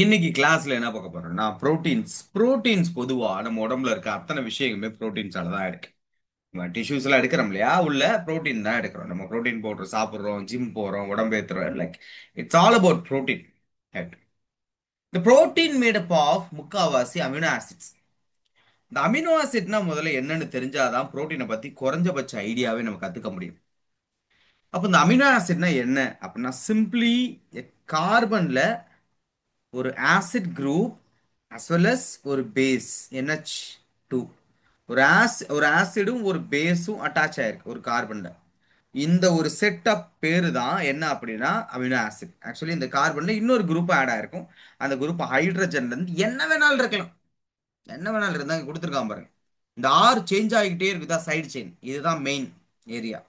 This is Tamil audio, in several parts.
இன்னைக்கு கிளாஸ்ல என்ன பார்க்க போறோம்னா புரோட்டீன்ஸ் பொதுவா நம்ம உடம்புல இருக்க அத்தனை விஷயங்களுமே புரோட்டீன்ஸால தான் இருக்கு. நம்ம டிஷ்யூஸ் எல்லாம் எடுக்கிறோம் இல்லையா, உள்ள புரோட்டீன் தான் எடுக்கிறோம். நம்ம புரோட்டீன் பவுடர் சாப்பிடுறோம், ஜிம் போறோம், உடம்பு ஏத்துறோம். Like it's all about protein. இந்த புரோட்டீன் மேட் அப் ஆஃப் முக்காவாசி அமினோ ஆசிட்ஸ். இந்த அமினோ ஆசிட்னா முதல்ல என்னன்னு தெரிஞ்சாதான் புரோட்டீனை பத்தி குறைஞ்சபட்ச ஐடியாவே நம்ம கத்துக்க முடியும். அப்ப இந்த அமினோ ஆசிட்னா என்ன அப்படின்னா, சிம்பிளி கார்பன்ல ஒரு acid group as well as ஒரு பேஸ் NH2. ஒரு ஆசிடும் ஒரு பேஸும் அட்டாச் ஆயிருக்கு ஒரு கார்பன்ல. இந்த ஒரு செட்டப் பேரு தான் என்ன அப்படின்னா அமினோ ஆசிட். ஆக்சுவலி இந்த கார்பன்ல இன்னொரு குரூப் ஆட் ஆயிருக்கும். அந்த குரூப் ஹைட்ரஜன்ல இருந்து என்ன வேணாலும் இருக்கலாம். என்ன வேணாலும் இருந்தா இங்க கொடுத்துருக்கான் பாருங்க. இந்த ஆர் சேஞ்ச் ஆகிக்கிட்டே இருக்குதா, சைடு செயின், இதுதான் மெயின் ஏரியா.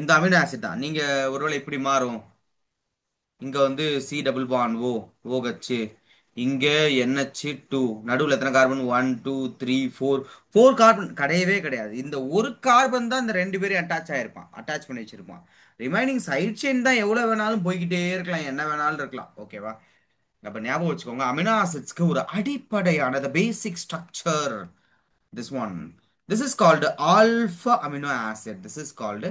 இந்த அமினோ ஆசிட் தான். நீங்க ஒருவேளை இப்படி மாறும், இங்க வந்து சி டபுள் பான் ஓ OH, இங்க NH2, நடுவில் எத்தனை கார்பன், 1 2 3 4, 4 கார்பன் கிடையவே கிடையாது. இந்த ஒரு கார்பன் தான் இந்த ரெண்டு பேரும் அட்டாச் பண்ணி வச்சிருப்பான். ரிமைனிங் சைட் செயின் தான் எவ்வளவு வேணாலும் போய்கிட்டே இருக்கலாம், என்ன வேணாலும் இருக்கலாம். ஓகேவா? அப்ப ஞாபகம் வச்சுக்கோங்க, அமினோ ஆசிட்ஸ்க்கு ஒரு அடிப்படையான பேசிக் structure. This one. This is called alpha amino acid. This is called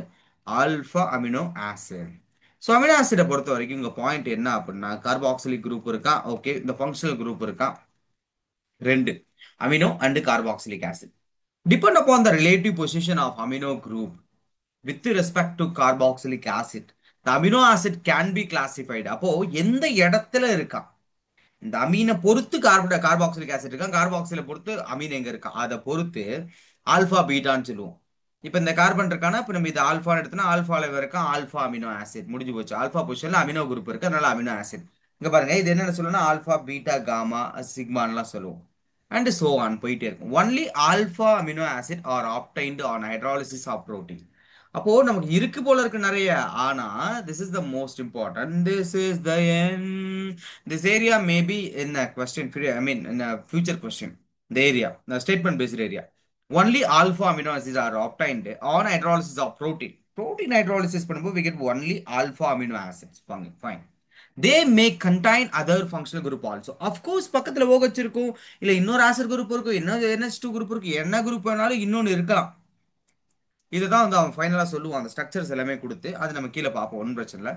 alpha amino acid. So amino ஆசிடை பொறுத்த வரைக்கும் இங்க பாயிண்ட் என்ன அப்படின்னா, கார்பாக்சிலிக் குரூப் இருக்கா, ஓகே. இந்த ஃபங்க்ஷனல் குரூப் இருக்கா, ரெண்டு, amino and carboxylic acid. Depend upon the relative position of amino group with respect to carboxylic acid, the amino acid can be classified. அப்போ எந்த இடத்துல இருக்கா, இந்த அமீனை பொறுத்து கார்பாக்சிலிக் ஆசிட் இருக்கா, கார்பாக்சில பொறுத்து அமீன் எங்க இருக்கா, அதை பொறுத்து ஆல்பா பீட்டான்னு சொல்லுவோம். இப்போ இந்த கார்பன் இருக்கானா, இப்போ நம்ம இது ஆல்ஃபான்னு எடுத்தோம்னா ஆல்ஃபால இருக்கா ஆல்ஃபா அமினோ ஆசிட், முடிஞ்சு போச்சு. ஆல்ஃபா பொசிஷன்ல அமினோ குரூப் இருக்கு, அதனால அமினோ ஆசிட். இங்க பாருங்க, இது என்னென்ன சொல்லணும்னா ஆல்ஃபா பீட்டா காமா சிக்மான்லாம் சொல்லுவோம். அண்ட் சோ ஆன் போயிட்டே இருக்கும். Only alpha amino acid are obtained on hydrolysis of protein. அப்போ நமக்கு இருக்கு போல இருக்கு நிறைய. ஆனா this is the most important, this is the N. This area maybe in a question, I mean in a future question. The area, the statement based area. Only alpha amino acids are obtained on hydrolysis of protein hydrolysis பண்ணும்போது we get only alpha amino acids. Fine. They may contain other functional group also. Of course பக்கத்துல OH இருக்கும், இல்ல இன்னொரு ஆசிட் குரூப் இருக்கும், இன்னொரு NH2 குரூப் இருக்கு, என்ன குரூப் வேணாலும் இன்னொன்னு இருக்கலாம். இதுதான் வந்து அவன் ஃபைனலா சொல்லுவான், அந்த ஸ்ட்ரக்சர்ஸ் எல்லாமே கொடுத்து. அது நம்ம கீழே பார்ப்போம், ஒன்றும் பிரச்சனை இல்லை.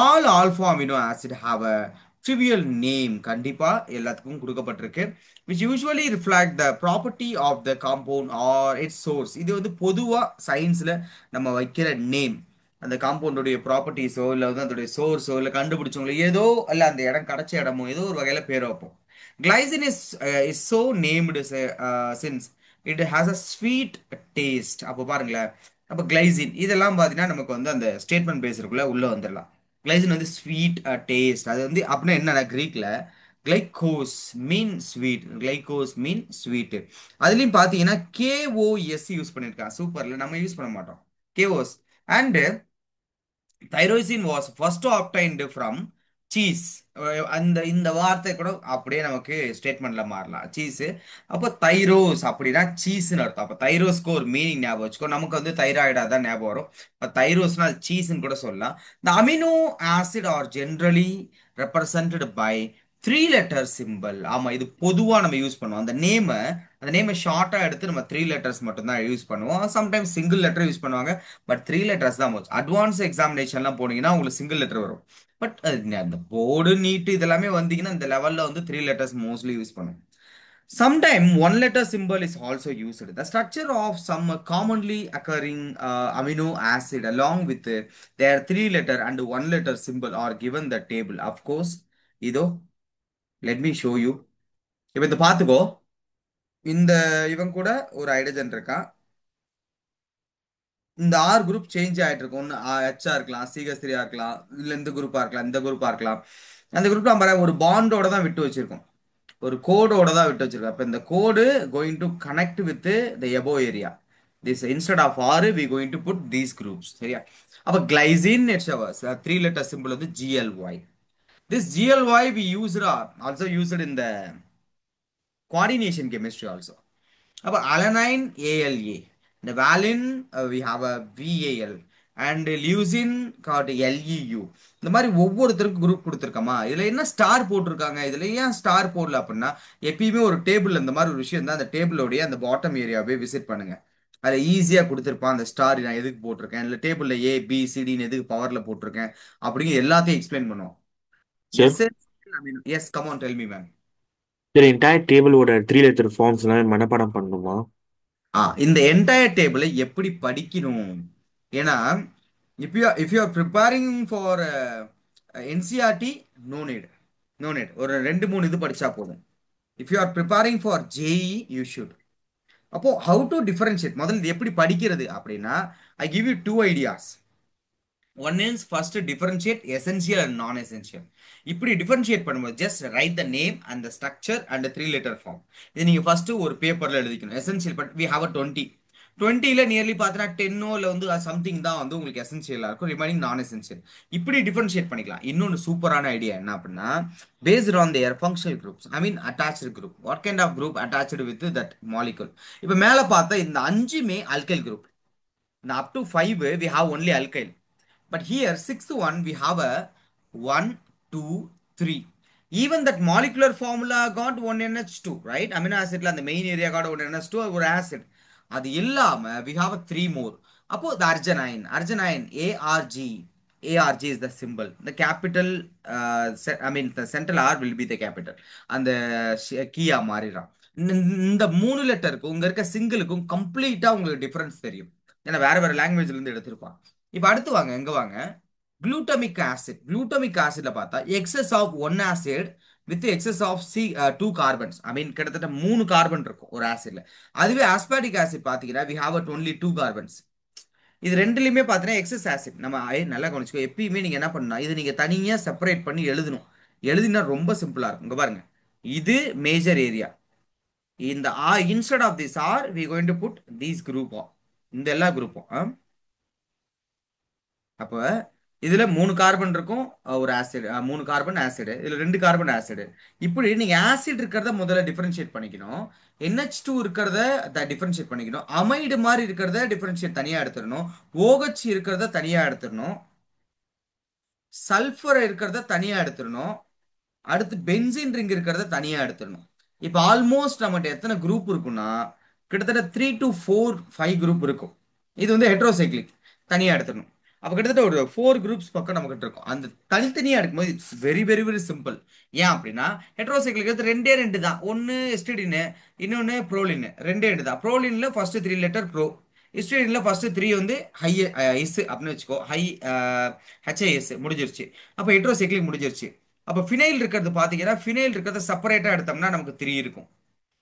All alpha amino acid have a trivial name. கண்டிப்பா எல்லாத்துக்கும் கொடுக்கப்பட்டிருக்கு. which usually reflect the property of the compound or its source. இது வந்து பொதுவா சயின்ஸ்ல நம்ம வைக்கிற நேம், அந்த காம்பவுண்டோடைய ப்ராப்பர்ட்டிஸோ இல்லை வந்து அதோடைய சோர்ஸோ இல்லை கண்டுபிடிச்சவங்களோ ஏதோ இல்லை அந்த இடம் கிடைச்ச இடமோ ஏதோ ஒரு வகையில பேர் வைப்போம். Glycine is so named since it has a sweet taste. அப்போ பாருங்களேன், அப்போ கிளைசின் இதெல்லாம் பார்த்தீங்கன்னா நமக்கு வந்து அந்த ஸ்டேட்மெண்ட் பேஸருக்குள்ள உள்ள வந்துடலாம். கிளைசின் வந்து ஸ்வீட் டேஸ்ட், அது வந்து அப்படின்னா என்னன்னா கிரீக்ல கிளைகோஸ் மீன் ஸ்வீட், கிளைகோஸ் மீன் ஸ்வீட். அதுலயும் பார்த்தீங்கன்னா KOS யூஸ் பண்ணியிருக்கான். சூப்பர்ல, நம்ம யூஸ் பண்ண மாட்டோம் கேஓஸ். And tyrosine was first obtained from cheese. அந்த இந்த வார்த்தை கூட அப்படியே நமக்கு ஸ்டேட்மெண்ட்ல மாறலாம், சீஸ். அப்போ தைரோஸ் அப்படின்னா சீஸ்னு அர்த்தம். அப்போ தைரோஸ்க்கு ஒரு மீனிங் ஞாபகம் வச்சுக்கோ. நமக்கு வந்து தைராய்டா தான் ஞாபகம் வரும். இப்போ தைரோஸ்னா சீஸ்ன்னு கூட சொல்லலாம். இந்த amino acid are generally represented by three letter simple. ஆமா, இது பொதுவா நம்ம யூஸ் பண்ணுவோம். அந்த நேமை ஷார்ட்டா எடுத்து நம்ம த்ரீ லெட்டர்ஸ் மட்டும் தான் யூஸ் பண்ணுவோம். சம்டைம்ஸ் சிங்கிள் லெட்டர் யூஸ் பண்ணுவாங்க, பட் த்ரீ லெட்டர்ஸ் தான் மோஸ்ட். அட்வான்ஸ் எக்ஸாமினேஷன்லாம் போனீங்கன்னா உங்களுக்கு சிங்கிள் லெட்டர் வரும். பட் அந்த போர்டு நீட் இதெல்லாமே வந்தீங்கன்னா இந்த லெவல்ல வந்து த்ரீ லெட்டர்ஸ் மோஸ்ட்லி யூஸ் பண்ணுவோம். Sometime one letter symbol is also used. The structure of some commonly occurring amino acid along with their three letter and one letter symbol are given the table. Of course, இதோ let me show you. இப்போ இதை பார்த்துக்கோ. இந்த இவன் கூட ஒரு ஹைட்ரஜன் இருக்கான். இந்த ஆர் குரூப் சேஞ்ச் ஆயிட்டு இருக்கும். ஒன்று ஹெச்ஆ இருக்கலாம், CH3 இருக்கலாம், இல்ல இந்த குரூப்பா இருக்கலாம், இந்த குரூப்பா இருக்கலாம். அந்த குரூப்ல நம்ம ஒரு பாண்டோட தான் விட்டு வச்சிருக்கோம், ஒரு கோடோட தான் விட்டு வச்சிருக்கோம். அப்ப இந்த கோடு going to connect with the எபோ area. This instead of R we going to put these groups. சரியா? அப்ப glycine it's three letter simple வந்து GLY. This GLY we used also used in the coordination chemistry also. அப்ப alanine ALA, இந்த valine we have a VAL, and leucine got L E U. இந்த மாதிரி ஒவ்வொருத்தருக்கும் குரூப் கொடுத்துருக்கோமா, இதுல என்ன ஸ்டார் போட்டிருக்காங்க, இதுல ஏன் ஸ்டார் போடல அப்படின்னா, எப்பயுமே ஒரு டேபிள் இந்த மாதிரி ஒரு விஷயம் தான், அந்த டேபிளோடைய அந்த பாட்டம் ஏரியாவே விசிட் பண்ணுங்க. அதில் ஈஸியாக கொடுத்துருப்பான் அந்த ஸ்டார் நான் எதுக்கு போட்டிருக்கேன், இல்லை டேபிளில் ஏ பி சிடின்னு எதுக்கு பவரில் போட்டிருக்கேன் அப்படிங்க எல்லாத்தையும் எக்ஸ்பிளைன் பண்ணுவோம். சரி. Yes come on tell me ma'am. சரி, என்டையர் டேபிளோட த்ரீ லெட்டர் ஃபார்ம்ஸ் எல்லாம் மனப்பாடம் பண்ணணுமா? இந்த என்டையர் டேபிளை எப்படி படிக்கணும்? ஏன்னா if you are preparing for NCERT, no need, no need, ஒரு ரெண்டு மூணு இது படிச்சா போதும். If you are preparing for JEE you should. அப்போ ஹவு டு டிஃபரன்ஷியேட், முதல்ல இது எப்படி படிக்கிறது அப்படின்னா, I give you two ideas. One is first differentiate essential and non essential. இப்படி டிஃபரன்ஷியேட் பண்ணும்போது just write the name and the structure and three letter form. இது நீங்க ஃபர்ஸ்ட் ஒரு பேப்பர்ல எழுதிக்கணும். Essential but we have a 20, 20ல நியர்லி பார்த்தீங்கன்னா 10 இல்லை வந்து சம்திங் தான் வந்து உங்களுக்கு எசென்சியலா இருக்கும், ரிமைனிங் நான் எசென்சியல். இப்படி டிஃபரன்ஷியேட் பண்ணிக்கலாம். இன்னொன்று சூப்பரான ஐடியா என்ன அப்படின்னா, based on their functional groups, I mean attached group, what kind of group attached with that molecule. இப்போ மேலே பார்த்தா இந்த அஞ்சுமே அல்கைல் குரூப். இந்த up to 5 we have only alkyl. But here sixth one we have a 1, 2, 3. Even that molecular formula got 1NH2, right? Amino acid la the main area got 1NH2 or acid. அது இல்லாம we have a 3 more. அப்போ the arginine, arginine ARG. ARG is the symbol. The capital, I mean the central R will be the capital. அந்த கீயா மாறிடும். இந்த மூணு லெட்டருக்கும் உங்க இருக்க சிங்கிளுக்கும் கம்ப்ளீட்டா உங்களுக்கு டிஃபரன்ஸ் தெரியும். ஏன்னா வேற வேற லாங்குவேஜ்ல இருந்து எடுத்திருப்பான். இப்ப அடுத்து வாங்க, எங்க வாங்க, குளூட்டமிக் ஆசிட். குளூட்டமிக் ஆசிட்ல பார்த்தா excess of one acid with excess of two carbons, I mean கிட்டத்தட்ட மூணு கார்பன் இருக்கும் ஒரு ஆசிட்ல. அதுவே ஆஸ்பார்டிக் ஆசிட் பாத்தீங்கன்னா we have at only two carbons. இது ரெண்டுலயுமே பார்த்தீங்கன்னா எக்ஸஸ் ஆசிட். நம்ம நல்லா கவனிச்சுக்கோ, எப்பயுமே நீங்க என்ன பண்ணணும், இது நீங்க தனியா செப்பரேட் பண்ணி எழுதணும். எழுதினா ரொம்ப சிம்பிளா இருக்கும். இங்க பாருங்க, இது மேஜர் ஏரியா. இந்த R instead of this R we going to put these குரூப்பும், இந்த எல்லா குரூப்பும். அப்ப இதுல மூணு கார்பன் இருக்கும், ஒரு ஆசிட், மூணு கார்பன் ஆசிட், இதுல ரெண்டு கார்பன் ஆசிட். இப்படி நீங்க ஆசிட் இருக்கிறத முதல்ல டிஃபரன்ஷியேட் பண்ணிக்கணும். NH2 இருக்கிறத டிஃபரன்ஷியேட் பண்ணிக்கணும். அமைடு மாதிரி இருக்கிறத டிஃபரன்ஷியேட் தனியா எடுத்துடணும். OH இருக்கிறத தனியா எடுத்துடணும். சல்ஃபர் இருக்கிறத தனியா எடுத்துடணும். அடுத்து பென்சின் ரிங் இருக்கிறத தனியா எடுத்துடணும். இப்போ ஆல்மோஸ்ட் நம்மகிட்ட எத்தனை குரூப் இருக்குன்னா, கிட்டத்தட்ட 3 to 4 5 குரூப் இருக்கும். இது வந்து ஹெட்ரோசைக்ளிக், தனியா எடுத்துடணும். அப்போ கிட்டத்தட்ட ஒரு 4 குரூப்ஸ் பக்கம் நம்மகிட்ட இருக்கும். அந்த தனித்தனியா எடுக்கும்போது it's very very very simple. ஏன் அப்படின்னா ஹெட்ரோசைக்ளிக் வந்து ரெண்டே ரெண்டு தான், ஒன்னு எஸ்டிடின், இன்னொன்னு ப்ரோலின். ரெண்டே ரெண்டு தான். ப்ரோலின்ல ஃபர்ஸ்ட் த்ரீ லெட்டர் ப்ரோ, ஹிஸ்டடின்ல ஃபர்ஸ்ட் த்ரீ வந்து ஹை எஸ் அப்படின்னு வச்சுக்கோ, ஹை ஹெச்ஐஎஸ் முடிஞ்சிருச்சு. அப்போ ஹெட்ரோசைக்ளிக் முடிஞ்சிருச்சு. அப்போ ஃபினைல் இருக்கிறது பார்த்தீங்கன்னா, ஃபினைல் இருக்கிறத செப்பரேட்டாக எடுத்தோம்னா நமக்கு த்ரீ இருக்கும்.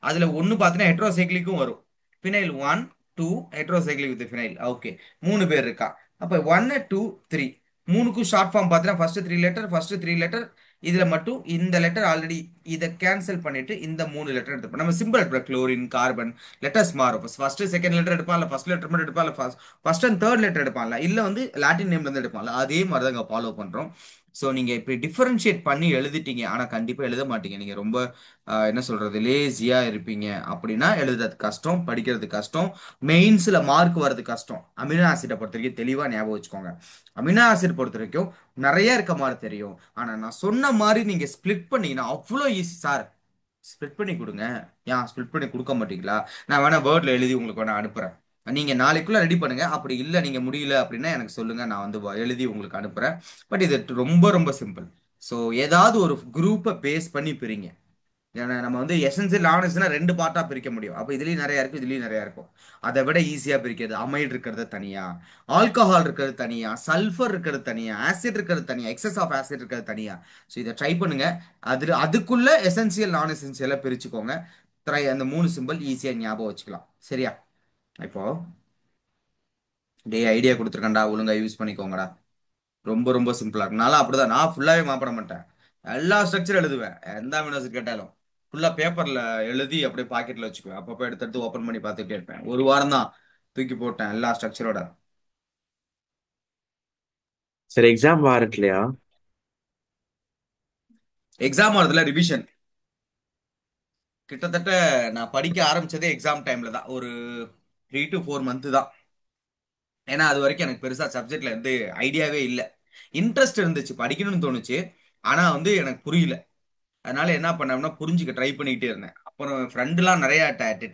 அதில் ஒன்று பார்த்தீங்கன்னா ஹெட்ரோசைக்ளிக்கும் வரும். Phenyl one two, heterocyclic with phenyl. Okay, மூணு பேர் இருக்கா. அப்போ ஒன்னு டூ த்ரீ, மூணுக்கும் ஷார்ட் ஃபார்ம் பார்த்தீங்கன்னா first three letter, first three letter. இதில் மட்டும் இந்த லெட்டர் ஆல்ரெடி இதை கேன்சல் பண்ணிட்டு இந்த மூணு லெட்டர் எடுத்துப்போம். நம்ம சிம்பிள் எடுப்போம், குளோரின் கார்பன், லெட்டர்ஸ் மாறும். ஃபர்ஸ்ட் செகண்ட் லெட்டர் எடுப்பான், இல்லை ஃபர்ஸ்ட் லெட்டர் மட்டும் எடுப்பான், இல்லை ஃபர்ஸ்ட் அண்ட் தேர்ட் லெட்டர் எடுப்பான்ல, இல்லை வந்து லாட்டின் நேம்ல இருந்து எடுப்பான்ல, அதே மாதிரி தான் ஃபாலோ பண்றோம். ஸோ நீங்க இப்படி டிஃபரன்ஷியேட் பண்ணி எழுதிட்டீங்க, ஆனா கண்டிப்பா எழுத மாட்டீங்க. நீங்க ரொம்ப என்ன சொல்றது, லேசியா இருப்பீங்க அப்படின்னா எழுதுறது கஷ்டம், படிக்கிறது கஷ்டம், மெயின்ஸ்ல மார்க் வர்றது கஷ்டம். அமினோ ஆசிட்டை பொறுத்த வரைக்கும் தெளிவா ஞாபகம் வச்சுக்கோங்க. அமினோ ஆசிட் பொறுத்த வரைக்கும் நிறைய இருக்க மாதிரி தெரியும், ஆனா நான் சொன்ன மாதிரி நீங்க ஸ்பிளிட் பண்ணீங்கன்னா அவ்வளோ ஈஸி. சார் ஸ்ப்ளிட் பண்ணி கொடுங்க, ஏன் ஸ்ப்ளிட் பண்ணி கொடுக்க மாட்டீங்களா? நான் வேணா வேர்ட்ல எழுதி உங்களுக்கு வேணா அனுப்புறேன். நீங்க நாளைக்குள்ள ரெடி பண்ணுங்க. அப்படி இல்லை நீங்க முடியல அப்படின்னா எனக்கு சொல்லுங்க, நான் வந்து எழுதி உங்களுக்கு அனுப்புறேன். பட் இது ரொம்ப ரொம்ப சிம்பிள். ஸோ ஏதாவது ஒரு குரூப்பை பேஸ் பண்ணி பிரிங்க. ஏன்னா நம்ம வந்து எசென்சியல் ஆனஸ்ட்னா ரெண்டு பார்ட்டா பிரிக்க முடியும். அப்போ இதுலயும் நிறைய இருக்கும், இதுலயும் நிறைய இருக்கும். அதை விட ஈஸியா பிரிக்கிறது, அமைடு இருக்கிறது தனியா, ஆல்கஹால் இருக்கிறது தனியா, சல்ஃபர் இருக்கிறது தனியா, ஆசிட் இருக்கிறது தனியா, எக்ஸஸ் ஆஃப் ஆசிட் இருக்கிறது தனியா. ஸோ இதை ட்ரை பண்ணுங்க. அதுக்குள்ள எசென்சியல் நான் எசென்சியலா பிரிச்சுக்கோங்க. ட்ரை, அந்த மூணு சிம்பிள் ஈஸியா ஞாபகம் வச்சுக்கலாம். சரியா? இப்போ டே ஐடியா கொடுத்துருக்கேன்டா, ஒழுங்கா யூஸ் பண்ணிக்கோங்கடா. ரொம்ப ரொம்ப சிம்பிளா இருக்கும். நான்லாம் அப்படிதான், நான் ஃபுல்லாவே மாப்பிட மாட்டேன். எல்லா ஸ்ட்ரக்சர் எழுதுவேன், எந்த அமினோசிட் கேட்டாலும் ஃபுல்லா பேப்பர்ல எழுதி அப்படியே பாக்கெட்ல வச்சுக்குவேன். அப்பப்போ எடுத்து எடுத்து ஓப்பன் பண்ணி பார்த்துட்டே இருப்பேன். ஒரு வாரம் தான் தூக்கி போட்டேன் எல்லா ஸ்ட்ரக்சரோட. சரி, எக்ஸாம் வாரண்ட் இல்லையா? எக்ஸாம் வரதுல ரிவிஷன் கிட்டத்தட்ட நான் படிக்க ஆரம்பிச்சதே எக்ஸாம் டைம்ல தான், ஒரு 3 to 4 மந்த் தான். ஏன்னா அது வரைக்கும் எனக்கு பெருசா சப்ஜெக்ட்ல வந்து ஐடியாவே இல்லை. இன்ட்ரெஸ்ட் இருந்துச்சு, படிக்கணும்னு தோணுச்சு. ஆனா வந்து எனக்கு புரியல. அதனால என்ன பண்ணோம்னா புரிஞ்சுக்க ட்ரை பண்ணிக்கிட்டே இருந்தேன். அப்புறம் ஃப்ரெண்டுலாம் நிறைய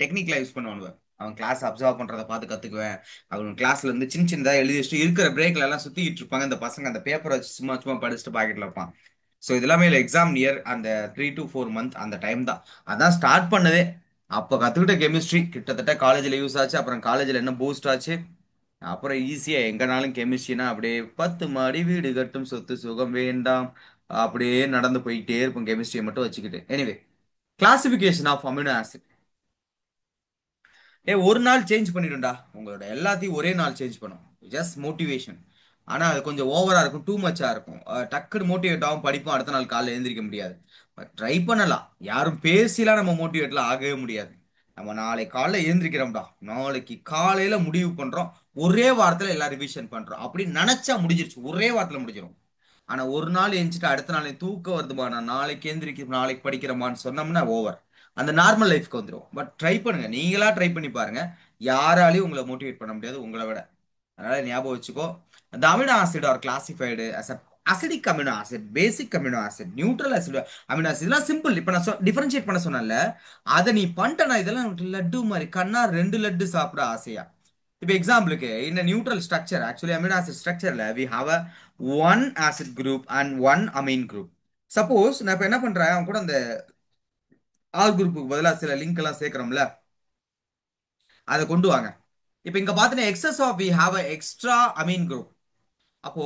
டெக்னிக்லாம் யூஸ் பண்ணுவானுவ. அவன் கிளாஸ் அப்சர்வ் பண்றதை பார்த்து கத்துக்குவேன். அவன் கிளாஸ்ல இருந்து சின்ன சின்னதா எழுதி வச்சுட்டு இருக்கிற பிரேக்ல எல்லாம் சுத்திட்டு இருப்பாங்க இந்த பசங்க. அந்த பேப்பரை வச்சு சும்மா சும்மா படிச்சுட்டு பாக்கெட்ல வைப்பான். ஸோ இதெல்லாமே எக்ஸாம் நியர் அந்த 3 to 4 month அந்த டைம் தான். அதான் ஸ்டார்ட் பண்ணதே. அப்போ கத்துக்கிட்ட கெமிஸ்ட்ரி கிட்டத்தட்ட காலேஜ்ல யூஸ் ஆச்சு. அப்புறம் காலேஜ்ல என்ன பூஸ்ட் ஆச்சு. அப்புறம் ஈஸியா எங்கனாலும் கெமிஸ்ட்ரினா அப்படியே 10 மாடி வீடு கட்டும் சொத்து சுகம் வேண்டாம், அப்படியே நடந்து போயிட்டே இருக்கும் கெமிஸ்ட்ரியை மட்டும் வச்சுக்கிட்டு. Anyway, classification of amino acid. ஒரு நாள் சேஞ்ச் பண்ணிடும்டா, உங்களோட எல்லாத்தையும் ஒரே நாள் சேஞ்ச் பண்ணும். Just motivation. ஆனா அது கொஞ்சம் ஓவரா இருக்கும், டூ மச்சா இருக்கும். டக்குன்னு மோட்டிவேட் ஆகும், படிப்போம், அடுத்த நாள் காலைல எழுந்திரிக்க முடியாது. பட் ட்ரை பண்ணலாம். யாரும் பேசிலாம் நம்ம மோட்டிவேட்லாம் ஆகவே முடியாது. நம்ம நாளைக்கு காலைல எழுந்திரிக்கிறோம்டா, நாளைக்கு காலையில முடிவு பண்றோம், ஒரே வாரத்துல எல்லா ரிவிஷன் பண்றோம் அப்படின்னு நினைச்சா முடிஞ்சிருச்சு, ஒரே வாரத்துல முடிஞ்சிடும். ஆனா ஒரு நாள் எந்திரிச்சிட்டு அடுத்த நாள் எனக்கு தூக்கம் வருதுமா, நான் நாளைக்கு எந்திரிக்க நாளைக்கு படிக்கிறோமான்னு சொன்னோம்னா ஓவர். அந்த நார்மல் லைஃப்க்கு வந்துடும். பட் ட்ரை பண்ணுங்க, நீங்களா ட்ரை பண்ணி பாருங்க. யாராலையும் உங்களை மோட்டிவேட் பண்ண முடியாது உங்களை விட. அதனால ஞாபகம் வச்சுக்கோ. the amino acid are classified as a acidic amino acid, basic amino acid, neutral acid amino acid. இதெல்லாம் சிம்பிள். இப்ப நான் டிஃபரன்ஷியேட் பண்ண சொன்னேன்ல, அதை நீ பண்ணிட்டனா இதெல்லாம் உனக்கு லட்டு மாதிரி. கண்ணா 2 லட்டு சாப்பிட ஆசையா? இப்போ எக்ஸாம்பிளுக்கு இந்த neutral structure, actually amino acid ஸ்ட்ரக்சர்ல we have a one acid group and one amine group. Suppose நான் இப்போ என்ன பண்றேன், அவன் கூட அந்த ஆர் குரூப்புக்கு பதிலாக சில லிங்க் எல்லாம் சேர்க்கிறோம்ல, அதை கொண்டு வாங்க. இப்போ இங்க பார்த்தீங்கன்னா excess of we have a extra amine group. அப்போ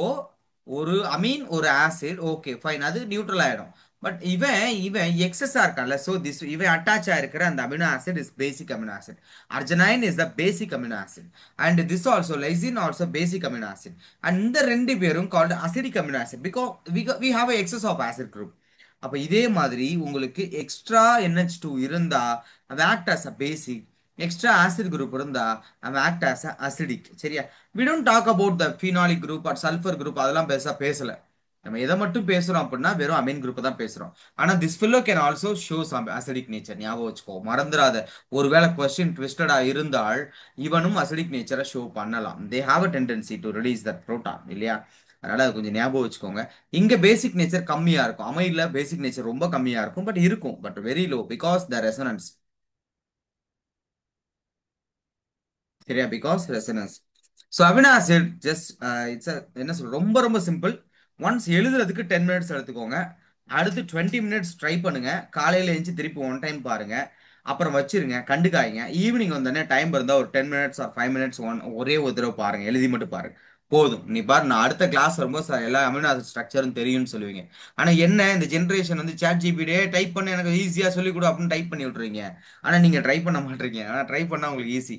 ஒரு அமீன் ஒரு ஆசிட், ஓகே ஃபைன், அது நியூட்ரல் ஆயிடும். பட் இவன் இவன் எக்ஸஸா இருக்கான்ல, சோ திஸ் இவன் அட்டாச் ஆயிருக்கிற அந்த amino acid is basic amino acid. Arginine is the basic amino acid. And this also lysine also basic amino acid. And இந்த ரெண்டு பேரும் called acidic amino acid because we have excess of acid group. அப்ப இதே மாதிரி உங்களுக்கு எக்ஸ்ட்ரா NH2 இருந்தா அது act as a basic, extra acid group இருந்தா அது ஆக்ட் ஆஸ் அ அசிடிக். சரியா? we don't talk about the phenolic group or sulfur group, அதெல்லாம் பெருசா பேசல. நம்ம எதை மட்டும் பேசுறோம் அப்படின்னா வெறும் அமீன் குரூப் தான் பேசுறோம். ஆனா this fellow can also show some acidic nature. ஞாபகம் வச்சுக்கோ, மறந்துடாத. ஒருவேளை கொஸ்டின் ட்விஸ்டடா இருந்தால் இவனும் அசிடிக் நேச்சரை ஷோ பண்ணலாம். They have a tendency to release that proton, இல்லையா? அதனால அது கொஞ்சம் ஞாபகம் வச்சுக்கோங்க. இங்க பேசிக் நேச்சர் கம்மியா இருக்கும், அமைட்ல பேசிக் நேச்சர் ரொம்ப கம்மியா இருக்கும். பட் இருக்கும், but very low because the resonance. சரியா? Because resonance. So amino acid just it's என்ன சொல்ற, ரொம்ப ரொம்ப சிம்பிள். ஒன்ஸ் எழுதுறதுக்கு 10 மினிட்ஸ் எடுத்துக்கோங்க. அடுத்து 20 மினிட்ஸ் ட்ரை பண்ணுங்க. காலையில எழுந்து திருப்பி ஒன் டைம் பாருங்க. அப்புறம் வச்சிருங்க, கண்டுக்காய்ங்க. ஈவினிங் வந்தோடனே டைம் இருந்தால் ஒரு 10 மினிட்ஸ் ஆர் 5 மினிட்ஸ் ஒரே ஒரு தடவை பாருங்க, எழுதி மட்டும் பாருங்க. போதும். நீ பாரு, நான் அடுத்த கிளாஸ் வரும்போது எல்லா அமினோ ஆசிட் ஸ்ட்ரக்சரும் தெரியும்னு சொல்லுவீங்க. ஆனா என்ன, இந்த ஜென்ரேஷன் வந்து சாட் ஜிபிடியே டைப் பண்ணி எனக்கு ஈஸியா சொல்லி கொடு அப்படின்னு டைப் பண்ணி விட்டுறீங்க. ஆனா நீங்க ட்ரை பண்ண மாட்டீங்க. ஆனா ட்ரை பண்ணா உங்களுக்கு ஈஸி.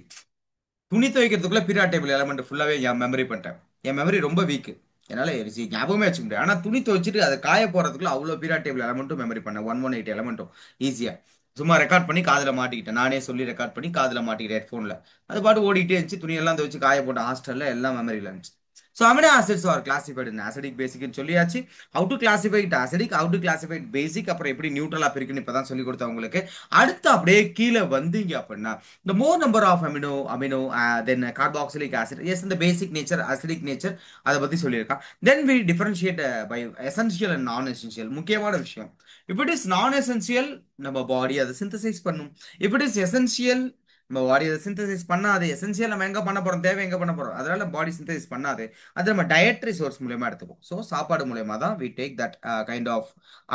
துணி துவைக்கிறதுக்குள்ள பீரியாட் டேபிள் எலமெண்ட் ஃபுல்லாவே என் மெமரி பண்ணிட்டேன். என் மெமரி ரொம்ப வீக். என்னால ஞாபகமே வச்சுக்க முடியாது. ஆனா துணி துவைச்சிட்டு அதை காய போறதுக்குள்ள அவ்வளோ பீரியாட் டேபிள் எலமெண்ட்டும் மெமரி பண்ணேன். 118 எலமெண்ட்டும் ஈஸியா. சும்மா ரெக்கார்ட் பண்ணி காதுல மாட்டிக்கிட்டேன். நானே சொல்லி ரெக்கார்ட் பண்ணி காதுல மாட்டிக்கிட்டேன் ஹெட்ஃபோன்ல. அது பாட்டு ஓடிட்டே இருந்துச்சு. துணி எல்லாம் துவைச்சு காய போட்ட ஹாஸ்டல்ல எல்லாம் மெமரியில இருந்துச்சு. So amino acids are classified in acidic பேசிக்னு சொல்லியாச்சு. How to classify it acidic, how to classify it basic, அப்புறம் எப்படி நியூட்ரலா பிரிக்குன்னு இப்பதான் சொல்லி கொடுத்தேன் உங்களுக்கு. அடுத்து அப்படியே கீழே வந்தீங்க அப்படின்னா the more number of amino then carboxylic acid, yes, in the basic nature acidic nature அதை பத்தி சொல்லியிருக்கான். Then we differentiate by essential and non essential. முக்கியமான விஷயம், if it is non essential நம்ம பாடி அதை சிந்தசைஸ் பண்ணும். if it is essential நம்ம பாடி அதை சிந்தசைஸ் பண்ணாது. எசென்சியல் நம்ம எங்க பண்ண போறோம், தேவை எங்க பண்ண போறோம், அதனால பாடி சிந்தசைஸ் பண்ணாது. அது நம்ம டயட்ரி சோர்ஸ் மூலயமா எடுத்துப்போம். ஸோ சாப்பாடு மூலயமா தான் we take that kind of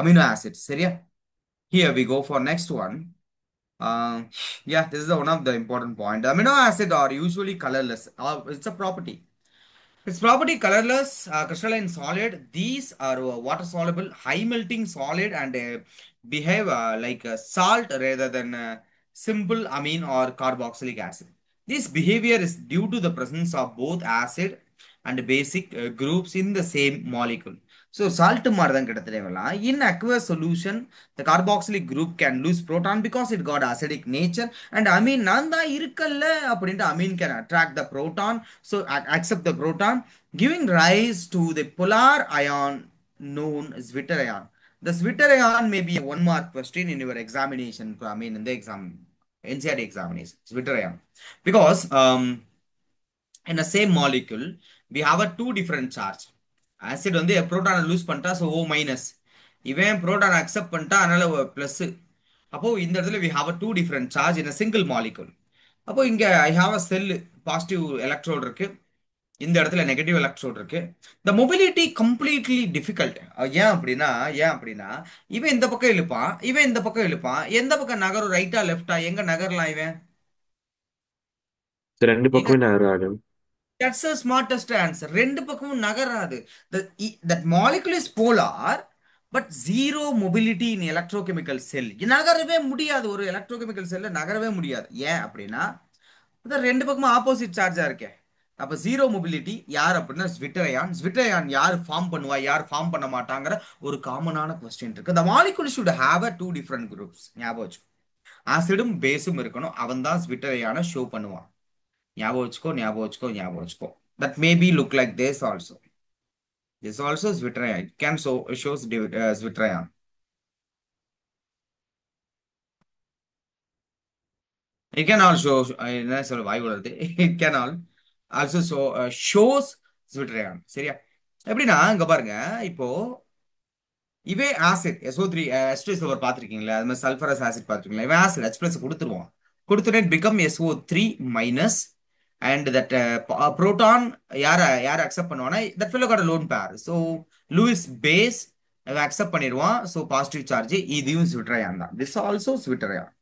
amino acids. சரியா? Here we go for next one. Uh, yeah, this is one of the important point. The amino acid are usually colorless. It's a property. Its property colorless, crystalline solid. These are water soluble, high melting solid, and behave like salt rather than simple amine or carboxylic acid. This behavior is due to the presence of both acid and basic groups in the same molecule. So salt மாதிரி தான் கிட்டத்தட்ட இவெல்லாம். In aqueous solution, the carboxylic group can lose proton because it got acidic nature, and amine நான் தான் இருக்கல்ல அப்படின்ட்டு amine can attract the proton, so accept the proton, giving rise to the polar ion known as Zwitter ion. The Zwitter ion may be a 1 mark question in your examination. I mean in the exam, NCERT examination, Zwitter ion, because in the same molecule we have a two different charge. Acid வந்து புரோட்டானை லூஸ் பண்ணிட்டா ஸோ ஓ மைனஸ், இவன் புரோட்டானை அக்செப்ட் பண்ணிட்டா அதனால பிளஸ். அப்போ இந்த இடத்துல we have a two different charge in a single molecule. அப்போ இங்க I have a sell, positive electrode இருக்கு, இந்த இடத்துல நெகட்டிவ் எலக்ட்ரோட் இருக்கு. த மொபிலிட்டி கம்ப்ளீட்லி டிஃபிகல்ட். ஏன் அப்படின்னா இவன் இந்த பக்கம் இழுப்பான், இவன் இந்த பக்கம் இழுப்பான், எந்த பக்கம் நகரும், ரைட்டா லெஃப்டா, எங்க நகரலாம் இவன்? So ரெண்டு எங்க? பக்கமே நகராது. That's a smartest answer. ரெண்டு பக்கமும் நகராது. That molecule is polar but zero mobility in electrochemical cell. நகரவே முடியாது, ஒரு எலக்ட்ரோகெமிக்கல் செல்ல நகரவே முடியாது. ஏன் அப்படின்னா அதான் ரெண்டு பக்கமும் ஆப்போசிட் சார்ஜா இருக்கே. அப்ப ஜீரோ மொபிலிட்டி யார் அப்படின்னா ஸ்விட்டரயான். ஸ்விட்டரயான் யார் ஃபார்ம் பண்ணுவா, யார் ஃபார்ம் பண்ண மாட்டாங்கிற ஒரு காமனான கொஸ்டின் இருக்கு. the molecule should have a two different groups. ஞாபகம் வச்சு, ஆசிடும் பேஸும் இருக்கணும், அவன் தான் ஸ்விட்டரயான ஷோ பண்ணுவான். ஞாபகம் வச்சுக்கோ, ஞாபகம் வச்சுக்கோ, ஞாபகம் வச்சுக்கோ. That maybe look like this also. This also is Vitrayan. It can shows Vitrayan. It can also என்ன சொல்ல வாய் வருது. It can also shows Vitrayan. சரியா? எப்படின்னா இங்க பாருங்க, இப்போ இவே ஆசிட் SO3 H2SO4 பார்த்துருக்கீங்களா, அது மாதிரி சல்ஃபரஸ் ஆசிட் பார்த்துருக்கீங்களா, இவன் ஆசிட் H+ கொடுத்துருவான். கொடுத்துட்டு பிகம் SO3 மைனஸ் and that proton யார அக்செப்ட் பண்ணுவானா, that fellow got a lone pair, so Lewis base accept பண்ணிடுவான், so பாசிட்டிவ் சார்ஜ். இதுவும் ஸ்விட்டரயான் தான். this also zwitterion.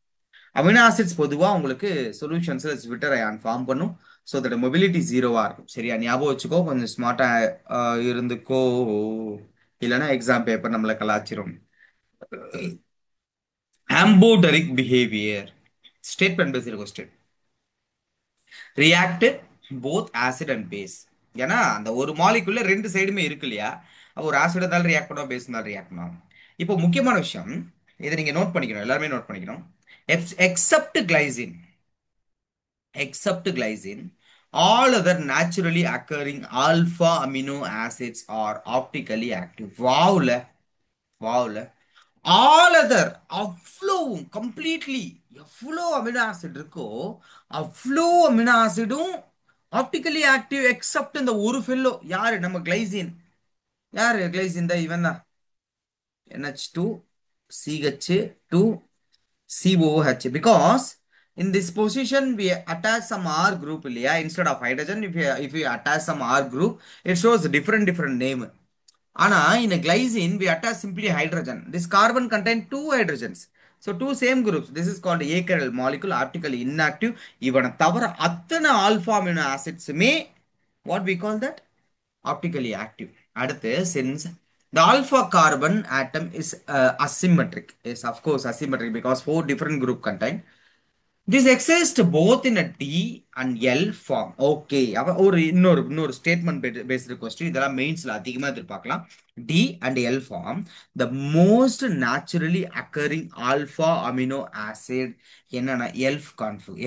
Amino acids பொதுவா உங்களுக்கு சொல்யூஷன்ஸ்ல ஸ்விட்டரயான் ஃபார்ம் பண்ணும், ஸோ தட் மொபிலிட்டி ஜீரோவா இருக்கும். சரியா? ஞாபகம் வச்சுக்கோ, கொஞ்சம் ஸ்மார்ட்டா இருந்துக்கோ, இல்லைன்னா எக்ஸாம் பேப்பர் நம்மள கலாச்சிரும். Amphoteric behaviour statement based question. React both acid and base. ஏன்னா அந்த ஒரு மாலிகுல்ல ரெண்டு சைடுமே இருக்கு இல்லையா, ஒரு ஆசிட் இருந்தாலும் ரியாக்ட் பண்ணுவோம், பேஸ் இருந்தாலும் ரியாக்ட் பண்ணுவோம். இப்போ முக்கியமான விஷயம், இதை நீங்க நோட் பண்ணிக்கணும், எல்லாருமே நோட் பண்ணிக்கணும். Accept glycine, all other naturally occurring alpha amino acids are optically active. வாவ்ல ஆல் அதர், அவ்வளோ கம்ப்ளீட்லி எவ்வளோ அமினோ ஆசிட் இருக்கோ அவ்வளோ அமினோ ஆசிடும் ஆப்டிக்கலி ஆக்டிவ் எக்ஸப்ட் இந்த ஒரு ஃபெல்லோ. யாரு? நம்ம கிளைசின். யாரு கிளைசின்? தான் இவன் தான். NH2 CH2 COH. because in this position we attach some R group இல்லையா, instead of hydrogen if you attach some R group it shows different name. ஆனா in a glycine we attach simply hydrogen. This carbon contain two hydrogens, so two same groups. This is called achiral molecule, optically inactive. இவனை தவிர அத்தனை ஆல்பா அமினோ ஆசிட்ஸுமே what we call that, optically active. அடுத்து, since the alpha carbon atom is asymmetric, is of course asymmetric because four different group contain. This exists both in a D and L form. Okay. அப்ப இன்னொரு ஸ்டேட்மெண்ட் பேஸ்டு கொஸ்டின், இதெல்லாம் மெயின்ஸ்ல அதிகமா எதிர்பார்க்கலாம். D and L form the most naturally occurring alpha amino acid என்னன்னா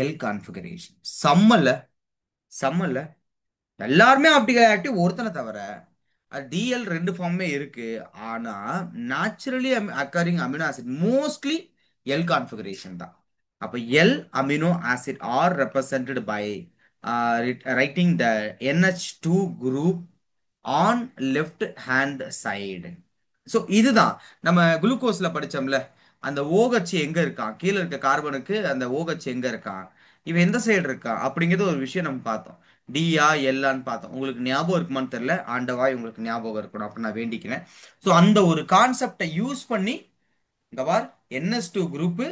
L configuration. சம்மல்ல எல்லாருமே ஆப்டிகல் ஆக்டிவ், ஒருத்தனை தவிர டிஎல் ரெண்டு ஃபார்மே இருக்கு. ஆனா naturally occurring amino acid mostly L configuration தான். அப்ப L amino acid are represented by writing the NH2 group on left hand side. So இதுதான் நம்ம குளுக்கோஸ்ல படிச்சோம்ல, அந்த OH எங்க இருக்கான், கீழே இருக்க கார்பனுக்கு அந்த OH எங்க இருக்கான், இவன் எந்த சைடு இருக்கான் அப்படிங்கிறது ஒரு விஷயம் நம்ம பார்த்தோம். டியா எல்லான்னு பார்த்தோம். உங்களுக்கு ஞாபகம் இருக்குமான்னு தெரியல, ஆண்டவாய் உங்களுக்கு ஞாபகம் இருக்கணும் அப்படின்னு நான் வேண்டிக்கிறேன். ஸோ அந்த ஒரு கான்செப்டை யூஸ் பண்ணி இங்க பார், NH2 group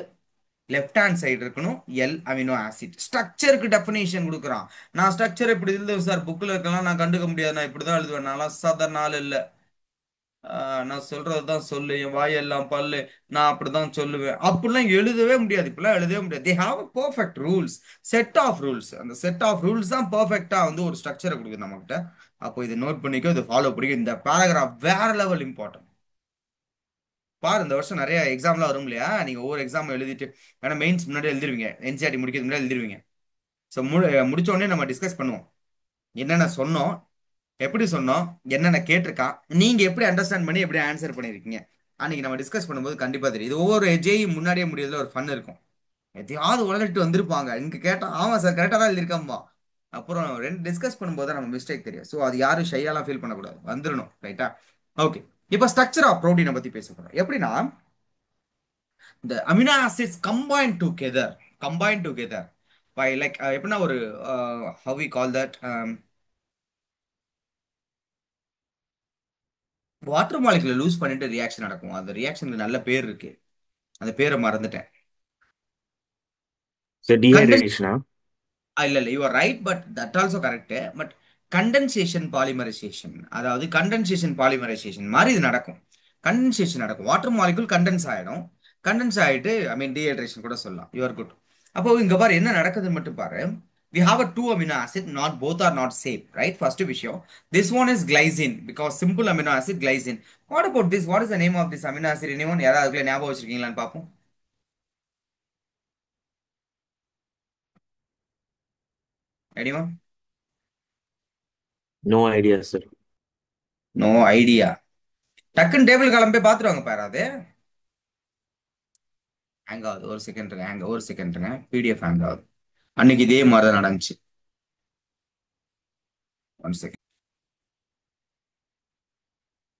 left hand side இருக்கணும், எல் அமினோ ஆசிட். ஸ்ட்ரக்சருக்கு டெஃபினேஷன் கொடுக்குறான். நான் ஸ்ட்ரக்சர் இப்படி எழுதுவேன் சார், புக்கில் இருக்கலாம் நான் கண்டுக்க முடியாது, நான் இப்படிதான் எழுதுவேன், நான்லாம் சாதாரண நாள் இல்லை, நான் சொல்றதுதான் சொல்லு, என் வாயெல்லாம் பல்லு, நான் அப்படிதான் சொல்லுவேன், அப்படிலாம் எழுதவே முடியாது, இப்படிலாம் எழுதவே முடியாது. They have perfect rules, set of rules. அந்த செட் ஆஃப் ரூல்ஸ் தான் பர்ஃபெக்டா வந்து ஒரு ஸ்ட்ரக்சரை கொடுக்குது நம்மகிட்ட. அப்போ இதை நோட் பண்ணிக்கோ, இதை ஃபாலோ பண்ணிக்கோ. இந்த பேராகிராஃப் வேற லெவல் இம்பார்ட்டன்ட். பாரு, இந்த வருஷம் நிறைய எக்ஸாம்லாம் வரும் இல்லையா, நீங்க ஒவ்வொரு எக்ஸாம் எழுதிட்டு வேணா மெயின்ஸ் முன்னாடி எழுதிருவீங்க, NCERT முடிக்கிறது முன்னாடி எழுதிருவீங்க. ஸோ முடிச்ச உடனே நம்ம டிஸ்கஸ் பண்ணுவோம், என்னென்ன சொன்னோம், எப்படி சொன்னோம், என்னென்ன கேட்டிருக்கான், நீங்க எப்படி அண்டர்ஸ்டாண்ட் பண்ணி எப்படி ஆன்சர் பண்ணிருக்கீங்க, அன்னைக்கு நம்ம டிஸ்கஸ் பண்ணும்போது கண்டிப்பா தெரியும். இது ஒவ்வொரு ஜேஇ முன்னாடியே முடியறதுல ஒரு ஃபன் இருக்கும். எதையாவது உடலிட்டு வந்திருப்பாங்க, இங்க கேட்டா ஆமா சார் கரெக்டா தான் எழுதியிருக்காம்பா, அப்புறம் ரெண்டு டிஸ்கஸ் பண்ணும்போது தான் நம்ம மிஸ்டேக் தெரியும். ஸோ அது யாரும் ஷையாலாம் ஃபீல் பண்ணக்கூடாது, வந்துடணும் ரைட்டா. ஓகே, இப்போ ஸ்ட்ரக்சர் ஆஃப் ப்ரோட்டீனை பத்தி பேச போறோம். எப்படின்னா the amino acids combine together by like எப்படின்னா ஒரு how we call that water மாலிகுலை லூஸ் பண்ணிட்டு ரியாக்ஷன் நடக்கும். அந்த ரியாக்ஷனுக்கு நல்ல பேர் இருக்கு, அந்த பேரை மறந்துட்டேன். சார் கண்டென்ஸ் டீஹைட்ரேஷனா? இல்ல இல்ல, you are right, but that also correct. But condensation polymerisation, அதாவது கண்டென்சேஷன் பாலிமரைசேஷன் மாதிரி இது நடக்கும். கண்டென்சேஷன் நடக்கும், வாட்டர் மாலிகுல் கண்டென்ஸ் ஆயிடும். கண்டென்ஸ் ஆயிட்டு ஐ மீன் டீஹைட்ரேஷன் கூட சொல்லலாம். You are good. அப்போ இங்க பாரு என்ன நடக்குதுன்னு மட்டும் பாரு. We have a two amino acid, not both are not same, right? First விஷயம், this one is glycine because simple amino acid glycine. What about this? What is the name of this amino acid? Anyone? யாராவது அதுக்குள்ள ஞாபகம் வச்சிருக்கீங்களான்னு பார்ப்போம். Anyone? No idea sir. No idea. டக்குன்னு டேபிள் கிளம்பி பார்த்துட்டு வாங்க பாரு. அது ஹேங் ஆகுது, ஒரு செகண்ட் ஹேங், ஒரு செகண்ட்ங்க, பிடிஎஃப் ஹேங் ஆகுது. அன்னைக்கு இதே மாதிரி தான் நடந்துச்சு. ஒன் செகண்ட்,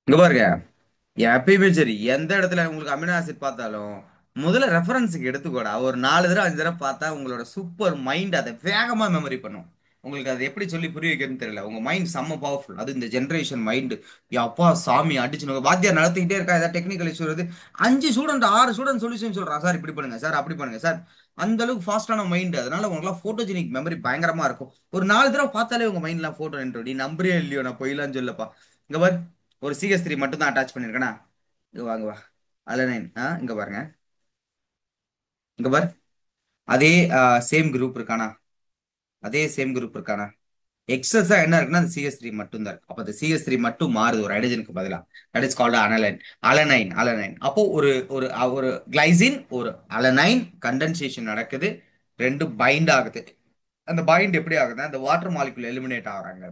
இங்க பாருங்க. எப்பயுமே சரி, எந்த இடத்துல உங்களுக்கு அமினோ ஆசிட் பார்த்தாலும் முதல்ல ரெஃபரன்ஸுக்கு எடுத்துக்கோடா. ஒரு 4 தடவை 5 தடவை பார்த்தா உங்களோட சூப்பர் மைண்ட் அதை வேகமா மெமரி பண்ணும். உங்களுக்கு அதை எப்படி சொல்லி புரிய வைக்கிறதுன்னு தெரியல. உங்க மைண்ட் செம்ம பவர்ஃபுல். அது இந்த ஜென்ரேஷன் மைண்டு. அப்பா சாமி அடிச்சு வாத்தியார் நடத்திக்கிட்டே இருக்கா, ஏதாவது டெக்னிக்கல் இஷ்யூ வருது, 5 ஸ்டூடெண்ட் 6 ஸ்டூடெண்ட் சொல்யூஷன் சொல்றான். சார் இப்படி பண்ணுங்க சார், அப்படி பண்ணுங்க சார். அந்த அளவுக்கு ஃபாஸ்டான மைண்ட். அதனால உங்களாம் போட்டோஜெனிக் மெமரி பயங்கரமா இருக்கும். ஒரு 4 தடவை பார்த்தாலே உங்க மைண்ட்லாம் போட்டோ நின்று. நீ நம்புறியோ இல்லையோ, நான் பொய்லாம் சொல்லப்பா. இங்க பாரு, ஒரு CH3 மட்டும் தான் அட்டாச் பண்ணிருக்கேனா. இங்க வாங்க வா, அலனைன். இங்க பாருங்க, இங்க பாரு. அதே சேம் குரூப் இருக்கானா, அதே சேம் குரூப் இருக்கானா. எக்ஸஸா என்ன இருக்குன்னா அந்த CH3 மட்டும் தான் இருக்கு. அப்ப அந்த CH3 மட்டும் மாறுது ஒரு ஹைட்ரஜனுக்கு பதிலா. That is called aniline. Alanine. அப்போ ஒரு ஒரு ஒரு கிளைசின் ஒரு அலனைன் கண்டென்சேஷன் நடக்குது. ரெண்டு பைண்ட் ஆகுது. அந்த பைண்ட் எப்படி ஆகுதுன்னா அந்த வாட்டர் மாலிகுல் எலிமினேட் ஆகுறாங்க.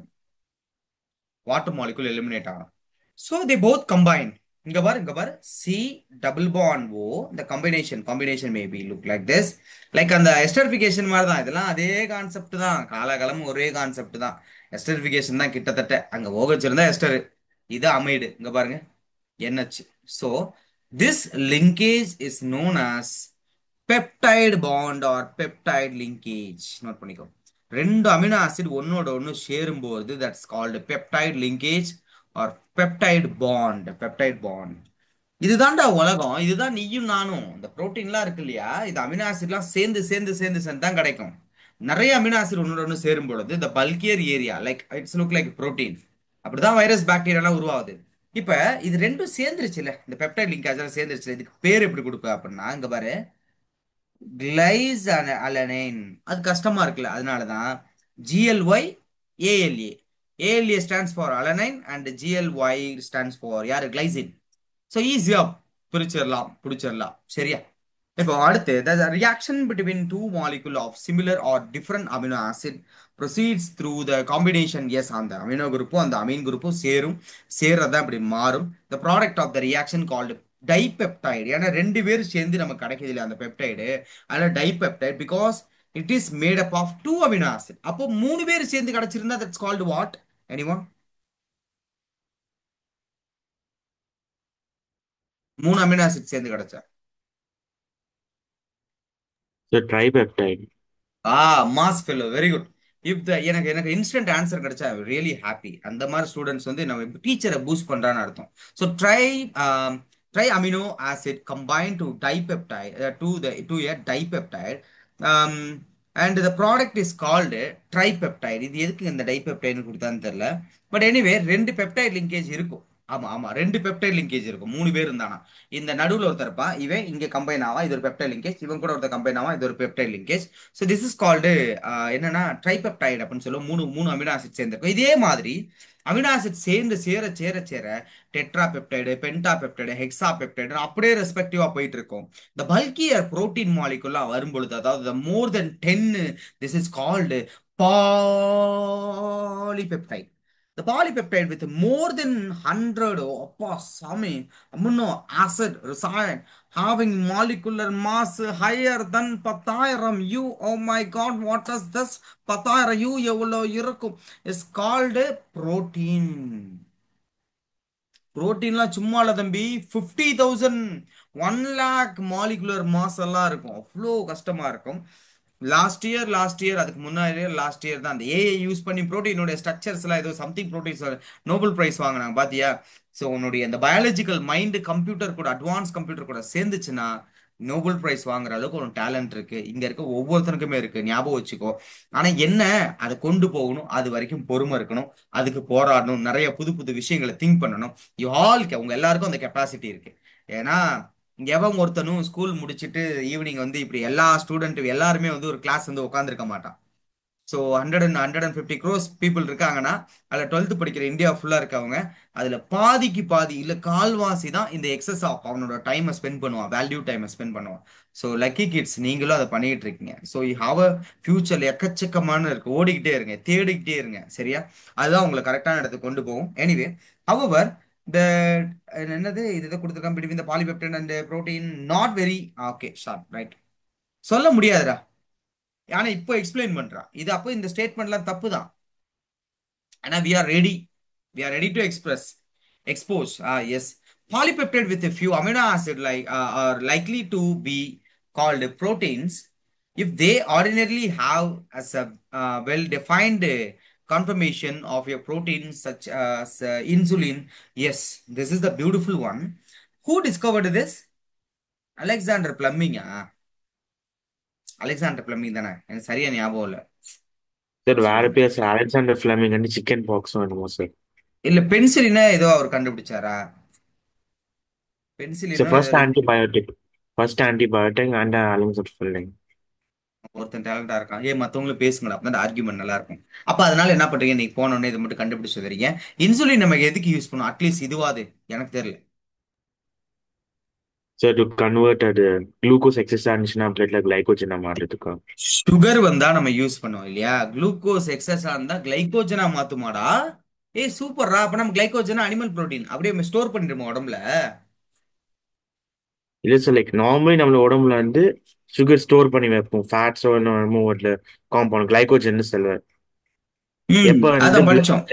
வாட்டர் மாலிகுல் எலிமினேட் ஆகும். So they both combine. இங்க பாரு சி டபுள் பாண்ட் ஓ. இந்த combination maybe look like this. Like அந்த எஸ்டரிஃபிகேஷன் மாதிரி தான். இதெல்லாம் அதே கான்செப்ட் தான், காலகாலம் ஒரே கான்செப்ட் தான். எஸ்டரிஃபிகேஷன் தான் கிட்டத்தட்ட. அங்க OH இருந்தா எஸ்டர், இது அமைடு. இங்க பாருங்க NH. So this linkage is known as peptide bond or peptide linkage. Note பண்ணிக்கோ. ரெண்டு அமினோ ஆசிட் ஒன்னோட ஒன்னு சேரும்போது that's called peptide linkage or peptide bond. இதுதான்டா உலகம், இதுதான் நீயும் நானும். இந்த புரோட்டீன்லாம் இருக்கு இல்லையா, இது அமினோ ஆசிட்லாம் சேர்ந்து சேர்ந்து சேர்ந்து சேர்ந்து தான் கிடைக்கும். நிறைய அமினோ ஆசிட் ஒன்னோட ஒன்று சேரும் பொழுது இந்த பல்கியர் area like it's look like protein. அப்படிதான் வைரஸ் பாக்டீரியாலாம் உருவாகுது. இப்ப இது ரெண்டும் சேர்ந்துருச்சுல, இந்த பெப்டைட் லிங்காஜ் சேர்ந்துருச்சு. இதுக்கு பேர் எப்படி கொடுப்ப அப்படின்னா, இங்க பாரு, கிளைஸ் அலனைன். அது கஷ்டமா இருக்குல்ல, அதனாலதான் GLY ALA. ALA stands for alanine and GLY stands for யாரு, கிளைசின். ஸோ ஈஸியா பிடிச்சிடலாம் சரியா. இப்போ அடுத்து the reaction between two molecule of similar or different amino acid proceeds through the combination. Yes, அந்த அமினோ குரூப்பும் அந்த அமீன் குரூப்பும் சேர்றதா இப்படி மாறும். the product of the reaction called டைபெப்டைடு. ஏன்னா ரெண்டு பேரும் சேர்ந்து நமக்கு கிடைக்குது இல்லையா அந்த பெப்டைடு, அதனால dipeptide because it is made up of two amino acid. அப்போ 3 பேர் சேர்ந்து கிடைச்சிருந்தா that's called what? Anyone? 3 amino acid சேர்ந்து கிடைச்சா sir tripeptide. Mass fellow, very good. If the எனக்கு எனக்கு இன்ஸ்டன்ட் ஆன்சர் கிடைச்சா ரியலி ஹாப்பி. அந்த மாதிரி ஸ்டூடெண்ட்ஸ் வந்து நம்ம டீச்சரை பூஸ்ட் பண்றான்னு அர்த்தம். So tri amino acid combine to dipeptide to a dipeptide and the product is called tripeptide. இது எதுக்கு இந்த டைபெப்டைட்னு கொடுத்தான்னு தெரியல. பட் எனிவே ரெண்டு பெப்டைட் லிங்கேஜ் இருக்கும். ஆமா ஆமா, ரெண்டு பெப்டைட் லிங்கேஜ் இருக்கும். 3 பேர் இருந்தானா இந்த நடுவில் ஒருத்தர் இருப்பா, இவன் இங்க கம்பைன் ஆவா, இது ஒரு பெப்டைட் லிங்கேஜ். இவன் கூட ஒருத்தர் கம்பைன் ஆவா, இது ஒரு peptide linkage. So this is called என்னன்னா ட்ரைபெப்டைட் அப்படின்னு சொல்லுவோம். மூணு மூணு அமினோ ஆசிட் சேர்ந்திருக்கும். இதே மாதிரி அமினோ ஆசிட் சேர்ந்து சேர சேர சேர tetra peptide, penta peptide, hexa peptide அப்படியே ரெஸ்பெக்டிவா போயிட்டு இருக்கும். இந்த பல்கியர் புரோட்டீன் மாலிகுல்லாம் வரும்பொழுது, அதாவது மோர் தென் 10, this is called polypeptide. The polypeptide with more than 100, oh, அப்பா சாமி, amino acid residue having molecular mass higher than 10,000 U. Oh my God, what is this? 10,000 U எவ்வளோ இருக்கும்? Is called protein. புரோட்டீன்லாம் சும்மா இல்ல தம்பி, 50,000, 1 lakh மாலிகுலர் மாஸ் எல்லாம் இருக்கும். அவ்வளோ கஷ்டமா இருக்கும். லாஸ்ட் இயர் அதுக்கு முன்னாடி லாஸ்ட் இயர் தான் அந்த ஏஐ யூஸ் பண்ணி புரோட்டீனோட ஸ்ட்ரக்சர்ஸ் எல்லாம் ஏதோ சம்திங் ப்ரோட்டீன்ஸ் நோபல் பிரைஸ் வாங்கினாங்க பாத்தியா. ஸோ உன்னுடைய அந்த பயாலஜிக்கல் மைண்டு கம்ப்யூட்டர் கூட, அட்வான்ஸ் கம்ப்யூட்டர் கூட சேர்ந்துச்சுன்னா நோபல் பிரைஸ் வாங்குற அளவுக்கு ஒரு டேலண்ட் இருக்கு. இங்க இருக்க ஒவ்வொருத்தனுக்குமே இருக்கு, ஞாபகம் வச்சுக்கோ. ஆனா என்ன, அதை கொண்டு போகணும், அது வரைக்கும் பொறுமை இருக்கணும், அதுக்கு போராடணும், நிறைய புது புது விஷயங்களை திங்க் பண்ணணும். யூ ஆல் உங்க எல்லாருக்கும் அந்த கெப்பாசிட்டி இருக்கு. ஏன்னா இங்க எவன் ஒருத்தனும் ஸ்கூல் முடிச்சிட்டு ஈவினிங் வந்து இப்படி எல்லா ஸ்டூடெண்ட் எல்லாருமே வந்து ஒரு கிளாஸ் வந்து உட்காந்துருக்க மாட்டான். ஸோ 150 crores பீப்புள் இருக்காங்கன்னா அதில் 12th படிக்கிற இந்தியா ஃபுல்லாக இருக்கவங்க அதில் பாதிக்கு பாதி இல்லை கால்வாசி தான் இந்த எக்ஸஸ் ஆஃப் அவனோட டைமை ஸ்பெண்ட் பண்ணுவான், வேல்யூ டைமை ஸ்பெண்ட் பண்ணுவான். ஸோ லக்கி கிட்ஸ் நீங்களும் அதை பண்ணிட்டு இருக்கீங்க. So you have a future எக்கச்சக்கமான இருக்கு, ஓடிக்கிட்டே இருங்க, தேடிக்கிட்டே இருங்க, சரியா? அதுதான் உங்களை கரெக்டான இடத்துக்கு கொண்டு போகும். எனிவே, ஹவவர் இந்த என்னது இது இதை கொடுத்துருக்கான் பிட்வீன் இந்த polypeptide and protein not very okay sharp right. சொல்ல முடியாதுடா, ஆனா இப்போ எக்ஸ்பிளைன் பண்றான். இது அப்போ இந்த ஸ்டேட்மெண்ட்லாம் தப்பு தான். ஆனா we are ready to expose yes, polypeptide with a few amino acid like are likely to be called proteins if they ordinarily have as a well defined conformation of a protein such as insulin. Yes, this is the beautiful one. Who discovered this? Alexander Fleming. Alexander Fleming தானே, எனக்கு சரியா ஞாபகம் இல்லை. சார் வேற பேர் சார், அலெக்சாண்டர் ஃபிளமிங் வந்து சிக்கன் பாக்ஸும் என்னமோ சார். இல்ல பென்சிலினா ஏதோ அவர் கண்டுபிடிச்சாரா? சார் பென்சிலினா first antibiotic and Alexander Fleming. ஒருத்தன் டேலண்டா இருக்கான். மத்தவங்களும் பேசுங்களா, அப்பதான் ஆர்குமெண்ட் நல்லா இருக்கும். அப்ப அதனால என்ன பண்றீங்க, நீ போனோடனே இதை மட்டும் கண்டுபிடிச்சு வரீங்க. இன்சுலின் நம்ம எதுக்கு யூஸ் பண்ணுவோம்? அட்லீஸ்ட் இதுவாது எனக்கு தெரியல. சார் டு கன்வெர்ட் அது குளுக்கோஸ் எக்ஸஸ் இருந்துச்சுன்னா பிளட்ல கிளைகோஜனா மாறுறதுக்கா. சுகர் வந்தா நம்ம யூஸ் பண்ணுவோம் இல்லையா, குளுக்கோஸ் எக்ஸஸ் இருந்தா கிளைகோஜனா மாத்துமாடா. சூப்பர்ரா. அப்ப நம்ம கிளைகோஜனா அனிமல் புரோட்டீன் அப்படியே ஸ்டோர் பண்ணிடுவோம் உடம்புல. இல்லை சார், லைக் நார்மலி நம்ம உடம்புல வந்து சுகர் ஸ்டோர் பண்ணி வைப்போம், ஃபேட்ஸோ என்னமோ ஒரு காம்பவுண்ட் கிளைகோஜன் சொல்லுவேன். எப்போ வந்து அதான் blood படிச்சோம்.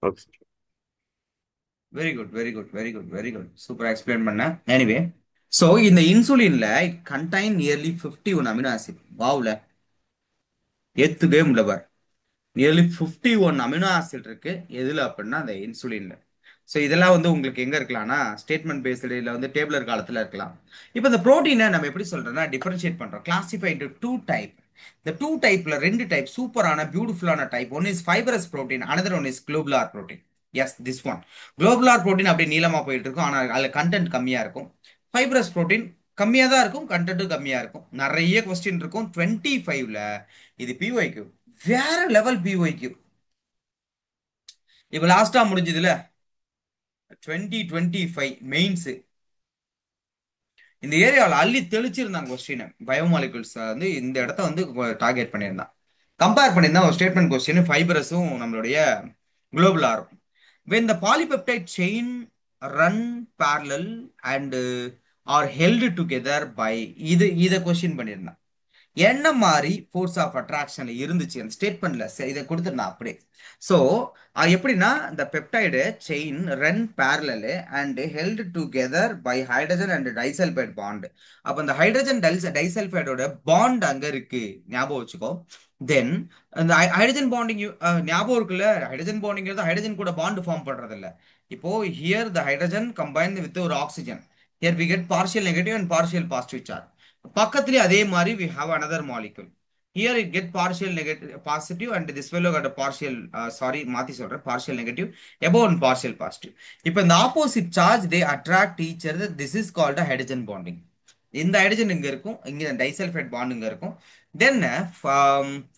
Okay. Very good, very good, very good, very good, சூப்பரா எக்ஸ்பிளைன் பண்ண. எனிவே, ஸோ இந்த இன்சுலின்ல it contain nearly 51 amino acid. வாவ்ல, ஏத்துக்கவே முடியல பார். நியர்லி 51 அமினோ ஆசிட் இருக்கு எதுல அப்படின்னா அந்த இன்சுலின்ல. ஸோ இதெல்லாம் வந்து உங்களுக்கு எங்க இருக்கலாம்னா ஸ்டேட்மெண்ட் பேஸ்டு இல்லை வந்து டேபிளர் காலத்துல இருக்கலாம். இப்போ இந்த ப்ரோட்டீனை நம்ம எப்படி சொல்றோம்னா டிஃபரன்ஷியேட் பண்றோம், கிளாசிஃபை இன்டு 2 டைப். இந்த 2 டைப்ல 2 டைப் சூப்பரான பியூட்டிஃபுல்லான type. One is fibrous protein, another one is globular protein. Yes, this one. Globular protein அப்படி நீளமா போயிட்டு இருக்கும், ஆனால் அதுல கண்டென்ட் கம்மியா இருக்கும். ஃபைபரஸ் ப்ரோட்டீன் கம்மியா தான் இருக்கும், கண்டென்ட்டும் கம்மியா இருக்கும். நிறைய கொஸ்டின் இருக்கும். 25ல இது பிஒய்க்கு வேற லெவல் பிஒய்க்கு. இப்ப லாஸ்டா முடிஞ்சதுல 2025 மெயின்ஸ் இந்த ஏரியாவில் அள்ளி தெளிச்சிருந்தாங்க கொஸ்டின். பயோமாலிகுல்ஸ் வந்து இந்த இடத்த வந்து டார்கெட் பண்ணியிருந்தான். கம்பேர் பண்ணியிருந்தா ஒரு ஸ்டேட்மெண்ட் கொஸ்டின் ஃபைபரஸும் நம்மளுடைய குளோபுலாரும். when the polypeptide chain run parallel and are held together by இத கொஸ்டின் பண்ணியிருந்தான். என்ன மாதிரி ஃபோர்ஸ் ஆஃப் அட்ராக்ஷன்ல இருந்துச்சு அந்த ஸ்டேட்மெண்ட்ல இதை கொடுத்துருந்தா அப்படியே. ஸோ எப்படின்னா இந்த peptide chain run parallel and held together by hydrogen and disulphide bond. அப்போ இந்த ஹைட்ரஜன் டைசல்பைடோட பாண்ட் அங்க இருக்கு, ஞாபகம் வச்சுக்கோ. தென் இந்த ஹைட்ரஜன் பாண்டிங் ஞாபகம் இருக்குல்ல, ஹைட்ரஜன் பாண்டிங் ஹைட்ரஜன் கூட பாண்ட் ஃபார்ம் பண்றது இல்ல. இப்போ here the hydrogen combine with ஒரு oxygen, here we get partial negative and partial positive charge. பக்கத்துலயே அதே மாதிரி we have another molecule. Here it get partial negative positive and this fellow got a partial sorry மாத்தி சொல்றேன், partial negative above and partial positive. இப்போ இந்த opposite charge they attract each other, this is called a hydrogen bonding. இந்த ஹைட்ரஜன் இங்க இருக்கும், இங்க டைசல்ஃபைட் பாண்ட் இங்க இருக்கும். Then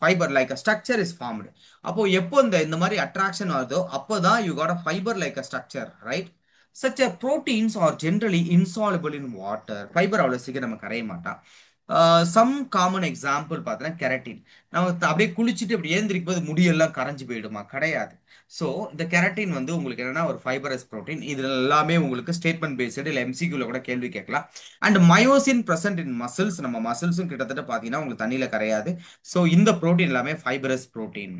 fibre like a structure is formed. அப்போ எப்போ இந்த மாதிரி அட்ராக்ஷன் வருதோ அப்போதான் you got a fibre like a structure, right? Such a proteins are generally insoluble in water. Fibre அவ்வளோ சீக்கிரம் நம்ம கரைய மாட்டான். சம் காமன் எக்ஸாம்பிள் பார்த்தீங்கன்னா கெரட்டின். நம்ம அப்படியே குளிச்சுட்டு அப்படி ஏந்திரிக்கும் போது முடியெல்லாம் கரைஞ்சு போயிடுமா? கிடையாது. ஸோ இந்த கெரட்டின் வந்து உங்களுக்கு என்னன்னா ஒரு ஃபைபரஸ் புரோட்டீன். இது எல்லாமே உங்களுக்கு ஸ்டேட்மெண்ட் பேஸ்டு இல்லை எம்சிக்யூல கூட கேள்வி கேட்கலாம். And myosin present in muscles. நம்ம மசில்ஸும் கிட்டத்தட்ட பார்த்தீங்கன்னா உங்களுக்கு தண்ணியில் கரையாது. ஸோ இந்த புரோட்டீன் எல்லாமே fibrous protein.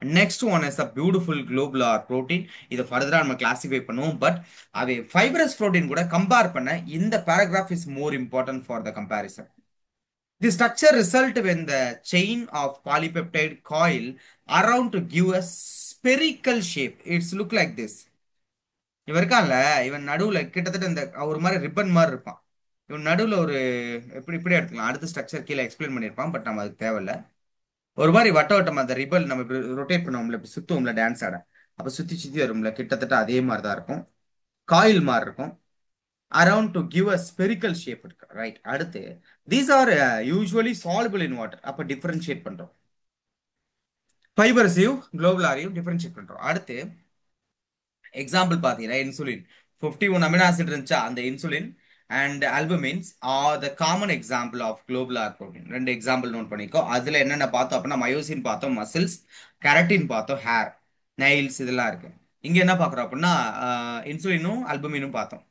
Next one is a beautiful globular protein. இதை ஃபர்தரா நம்ம கிளாசிஃபை பண்ணுவோம். பட் அது ஃபைபரஸ் புரோட்டீன் கூட கம்பேர் பண்ண இந்த paragraph is more important for the comparison. The structure result when the chain of polypeptide coil around to give a spherical shape. It's look like this. இவன் இருக்கான்ல, இவன் நடுவுல கிட்டத்தட்ட இந்த ஒரு மாதிரி ரிப்பன் மாதிரி இருப்பான். இவன் நடுவுல ஒரு இப்படி இப்படி எடுத்துக்கலாம். அடுத்த ஸ்ட்ரக்சர் கீழே எக்ஸ்பிளைன் பண்ணியிருப்பான். பட் நம்ம அதுக்கு தேவையில்ல. ஒரு மாதிரி வட்ட வட்டம் அந்த ரிப்பன் நம்ம இப்படி ரொட்டேட் பண்ணுவோம்ல, இப்படி சுத்துவோம்ல டான்ஸ் ஆட. அப்ப சுத்தி சுத்தி வரும்ல, கிட்டத்தட்ட அதே மாதிரி தான் இருக்கும். காயில் மாதிரி இருக்கும். Around to give a spherical shape இருக்கு. ரைட். அடுத்து these are usually soluble in water. அப்ப டிஃபரன்ஷியேட் பண்றோம். ஃபைபர்ஸையும் குளோபுலாரையும் டிஃபரன்ஷியேட் பண்றோம். அடுத்து எக்ஸாம்பிள் பார்த்தீங்கன்னா இன்சுலின் 51 அமினோ ஆசிட் இருந்துச்சா, அந்த insulin and albumins are the common example of globular protein. ரெண்டு எக்ஸாம்பிள் நோட் பண்ணிக்கோ. அதுல என்னென்ன பார்த்தோம் அப்படின்னா மயோசின் பார்த்தோம், மசில்ஸ், கெரட்டின் பார்த்தோம், ஹேர், நெயில்ஸ் இதெல்லாம் இருக்கு. இங்க என்ன பார்க்குறோம் அப்படின்னா இன்சுலினும் அல்புமினும் பார்த்தோம்.